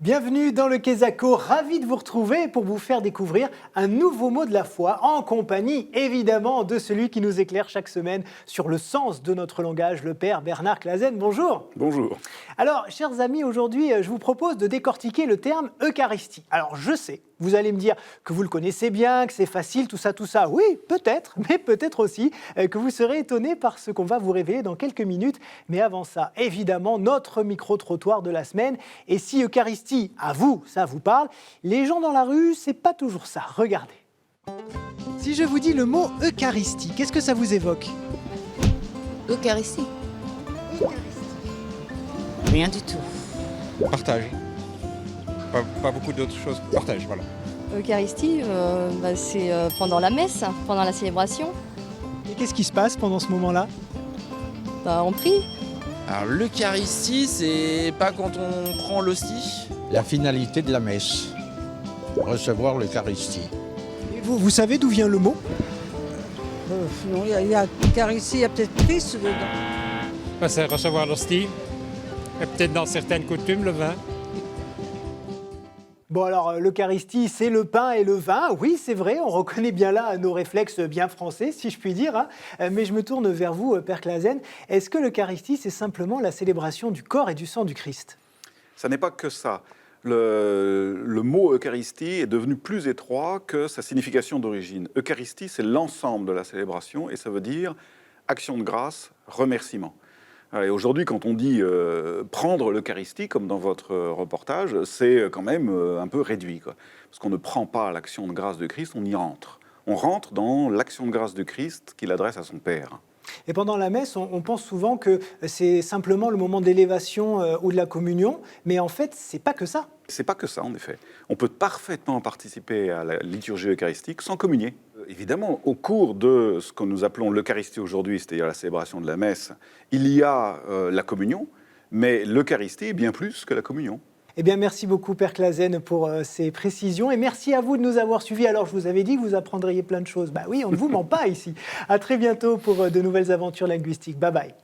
Bienvenue dans le Quesaco, ravi de vous retrouver pour vous faire découvrir un nouveau mot de la foi en compagnie évidemment de celui qui nous éclaire chaque semaine sur le sens de notre langage, le Père Bernard Clasen. Bonjour. Bonjour. Alors, chers amis, aujourd'hui, je vous propose de décortiquer le terme Eucharistie. Alors, je sais, vous allez me dire que vous le connaissez bien, que c'est facile, tout ça. Oui, peut-être, mais peut-être aussi que vous serez étonnés par ce qu'on va vous révéler dans quelques minutes. Mais avant ça, évidemment, notre micro-trottoir de la semaine. Et si Eucharistie, à vous, ça vous parle, les gens dans la rue, c'est pas toujours ça. Regardez. Si je vous dis le mot Eucharistie, qu'est-ce que ça vous évoque ? Eucharistie. Rien du tout. Partage. Pas beaucoup d'autres choses. Partage, voilà. Eucharistie, c'est pendant la messe, pendant la célébration. Et qu'est-ce qui se passe pendant ce moment-là ? On prie. Alors l'Eucharistie, c'est pas quand on prend l'hostie. La finalité de la messe, recevoir l'Eucharistie. Et vous savez d'où vient le mot ? Non, il y a Eucharistie, il y a peut-être Christ dedans. C'est recevoir l'hostie, et peut-être dans certaines coutumes, le vin. Bon alors, l'Eucharistie, c'est le pain et le vin. Oui, c'est vrai, on reconnaît bien là nos réflexes bien français, si je puis dire. Mais je me tourne vers vous, Père Clasen. Est-ce que l'Eucharistie, c'est simplement la célébration du corps et du sang du Christ ? Ça n'est pas que ça. Le mot Eucharistie est devenu plus étroit que sa signification d'origine. Eucharistie, c'est l'ensemble de la célébration et ça veut dire action de grâce, remerciement. Et aujourd'hui, quand on dit prendre l'Eucharistie, comme dans votre reportage, c'est quand même un peu réduit, quoi. Parce qu'on ne prend pas l'action de grâce de Christ, on y rentre. On rentre dans l'action de grâce de Christ qu'il adresse à son Père. Et pendant la messe, on pense souvent que c'est simplement le moment d'élévation ou de la communion, mais en fait, c'est pas que ça. C'est pas que ça, en effet. On peut parfaitement participer à la liturgie eucharistique sans communier. Évidemment, au cours de ce que nous appelons l'Eucharistie aujourd'hui, c'est-à-dire la célébration de la messe, il y a la communion, mais l'Eucharistie est bien plus que la communion. Eh bien, merci beaucoup, Père Clasen, pour ces précisions. Et merci à vous de nous avoir suivis. Alors, je vous avais dit que vous apprendriez plein de choses. Bah oui, on ne vous ment pas ici. À très bientôt pour de nouvelles aventures linguistiques. Bye bye.